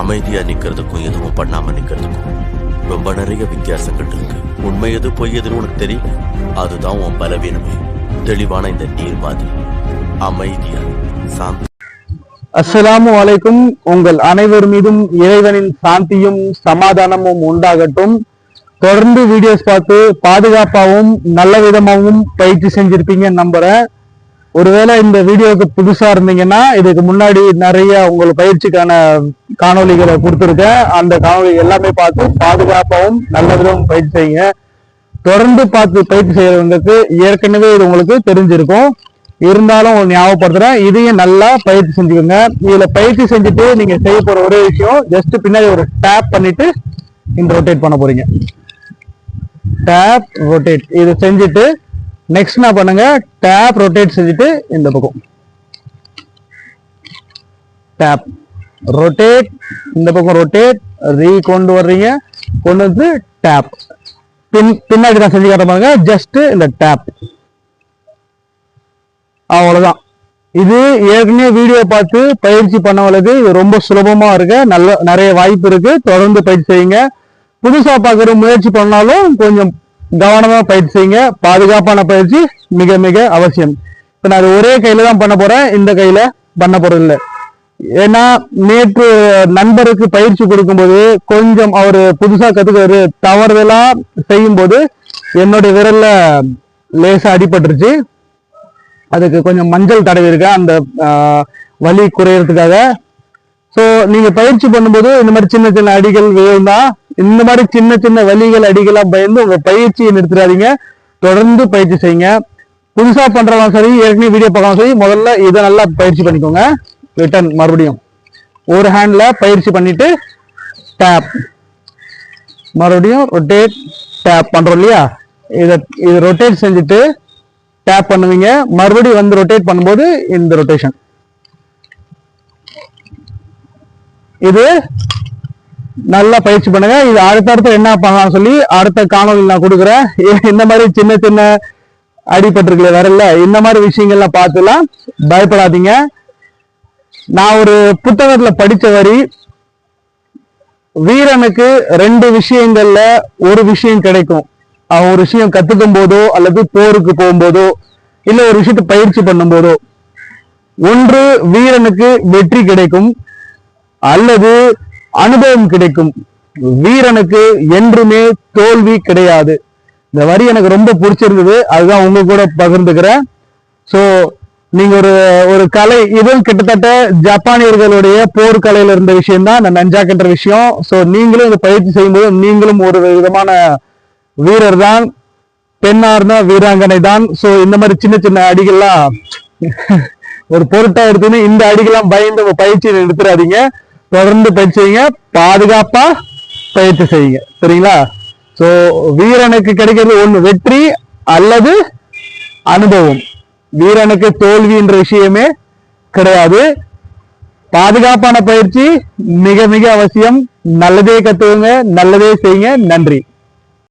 அமைதியா நிக்கிறதுக்கும் எதுவும் பண்ணாம நிக்கிறதுக்கும் ரொம்ப நிறைய வித்தியாசங்கள் இருக்கு. உண்மை எது பொய் எதுன்னு உனக்கு தெரியும். அதுதான் உன் பலவீனமே. தெளிவான இந்த நீர் மாதிரி அமைதியா சாந்தி. அஸ்ஸலாமு அலைக்கும். உங்கள் அனைவர் மீதும் இறைவனின் சாந்தியும் சமாதானமும் உண்டாகட்டும். தொடர்ந்து வீடியோஸ் பார்த்து பாதுகாப்பாகவும் நல்ல விதமாகவும் பயிற்சி செஞ்சிருப்பீங்கன்னு நம்புறேன். ஒருவேளை இந்த வீடியோவுக்கு புதுசா இருந்தீங்கன்னா இதுக்கு முன்னாடி நிறைய உங்களுக்கு பயிற்சிக்கான காணொலிகளை கொடுத்துருக்கேன். அந்த காணொலி எல்லாமே பார்த்து பாதுகாப்பாகவும் நல்ல விதமும் பயிற்சி செய்யுங்க. தொடர்ந்து பார்த்து பயிற்சி செய்யறவங்களுக்கு ஏற்கனவே இது உங்களுக்கு தெரிஞ்சிருக்கும். இருந்தாலும் ஞாபகப்படுத்துறேன், இதையும் நல்லா பயிற்சி செஞ்சுக்கோங்க. இதுல பயிற்சி செஞ்சுட்டு நீங்க செய்ய போற ஒரே விஷயம், ஜஸ்ட் பின்னாடி ஒரு டேப் பண்ணிட்டு இந்த ரொட்டேட் பண்ண போறீங்க. டேப் ரொட்டேட் இது செஞ்சுட்டு நெக்ஸ்ட் என்ன பண்ணுங்க, டேப் ரொட்டேட் செஞ்சுட்டு இந்த பக்கம் டேப் ரொட்டேட், இந்த பக்கம் ரொட்டேட் கொண்டு வர்றீங்க, கொண்டு வந்து டேப் பின்னாடி தான் செஞ்சு காட்ட பாருங்க. ஜஸ்ட் இந்த டேப், அவ்வளவுதான். இது ஏற்கனவே வீடியோ பார்த்து பயிற்சி பண்ணவங்களுக்கு இது ரொம்ப சுலபமா இருக்கு. நிறைய வாய்ப்பு இருக்கு. தொடர்ந்து பயிற்சி செய்யுங்க. புதுசா பார்க்குற முயற்சி பண்ணாலும் கொஞ்சம் கவனமா பயிற்சி செய்யுங்க. பாதுகாப்பான பயிற்சி மிக மிக அவசியம். இப்ப நான் ஒரே கையில தான் பண்ண போறேன், இந்த கையில பண்ண போறது இல்லை. ஏன்னா நேற்று நண்பருக்கு பயிற்சி கொடுக்கும்போது கொஞ்சம் அவரு புதுசா கத்துக்காரு, தவறுதலா செய்யும் போது என்னுடைய விரல்ல லேசா அடிபட்டுருச்சு. அதுக்கு கொஞ்சம் மஞ்சள் தடவி இருக்கேன் அந்த வலி குறையறதுக்காக. ஸோ நீங்க பயிற்சி பண்ணும்போது இந்த மாதிரி சின்ன சின்ன அடிகள் விழுந்தா, இந்த மாதிரி சின்ன சின்ன வலிகள் அடிகளாம் பயந்து உங்க பயிற்சியை நிறுத்திடாதீங்க. தொடர்ந்து பயிற்சி செய்யுங்க. புதுசா பண்றவங்க சரி, ஏற்கனவே வீடியோ பார்க்கலாம் சரி, முதல்ல இதை நல்லா பயிற்சி பண்ணிக்கோங்க. ரிட்டர்ன் மறுபடியும் ஒரு ஹேண்ட்ல பயிற்சி பண்ணிட்டு டேப், மறுபடியும் ரொட்டேட் டேப் பண்றோம் இல்லையா, இது ரொட்டேட் செஞ்சுட்டு டேப் பண்ணுவீங்க. மறுபடியும் வந்து ரொட்டேட் பண்ணும்போது இந்த ரொட்டேஷன். இது நல்லா பயிற்சி பண்ணுங்க. இது அடுத்தடுத்து என்ன பண்ணலாம் சொல்லி அடுத்த காணொலி நான் கொடுக்குறேன். இந்த மாதிரி சின்ன சின்ன அடிபட்டிருக்கல வரல, இந்த மாதிரி விஷயங்கள்லாம் பார்த்துலாம் பயப்படாதீங்க. நான் ஒரு புத்தகத்துல படிச்ச வரி, வீரனுக்கு 2 விஷயங்கள்ல ஒரு விஷயம் கிடைக்கும். அவன் ஒரு விஷயம் கத்துக்கும் போதோ அல்லது போருக்கு போகும்போதோ இல்ல ஒரு விஷயத்தை பயிற்சி பண்ணும் போதோ, ஒன்று வீரனுக்கு வெற்றி கிடைக்கும் அல்லது அனுபவம் கிடைக்கும். வீரனுக்கு என்றுமே தோல்வி கிடையாது. இந்த வரி எனக்கு ரொம்ப பிடிச்சிருந்தது, அதுதான் உங்க கூட பகிர்ந்துக்கிறேன். சோ நீங்க ஒரு கலை, இதுவும் கிட்டத்தட்ட ஜப்பானியர்களுடைய போர்க்கலையில இருந்த விஷயம் தான் இந்த நஞ்சாக்கின்ற விஷயம். சோ நீங்களும் இந்த பயிற்சி செய்யும்போது நீங்களும் ஒரு விதமான வீரர் தான், பெண்ணா இருந்தா வீராங்கனை தான். சோ இந்த மாதிரி சின்ன சின்ன அடிகள்லாம் ஒரு பொருட்டா எடுத்துன்னு இந்த அடிகள்லாம் பயந்து பயிற்சியை நிறுத்துறாதீங்க. தொடர்ந்து பயிற்சி செய்யுங்க, பாதுகாப்பா பயிற்சி செய்யுங்க. சரிங்களா? சோ வீரனுக்கு கிடைக்கிறது ஒண்ணு வெற்றி அல்லது அனுபவம். வீரனுக்கு தோல்வின்ற விஷயமே கிடையாது. பாதுகாப்பான பயிற்சி மிக மிக அவசியம். நல்லதே கத்துவங்க, நல்லதே செய்யுங்க. நன்றி.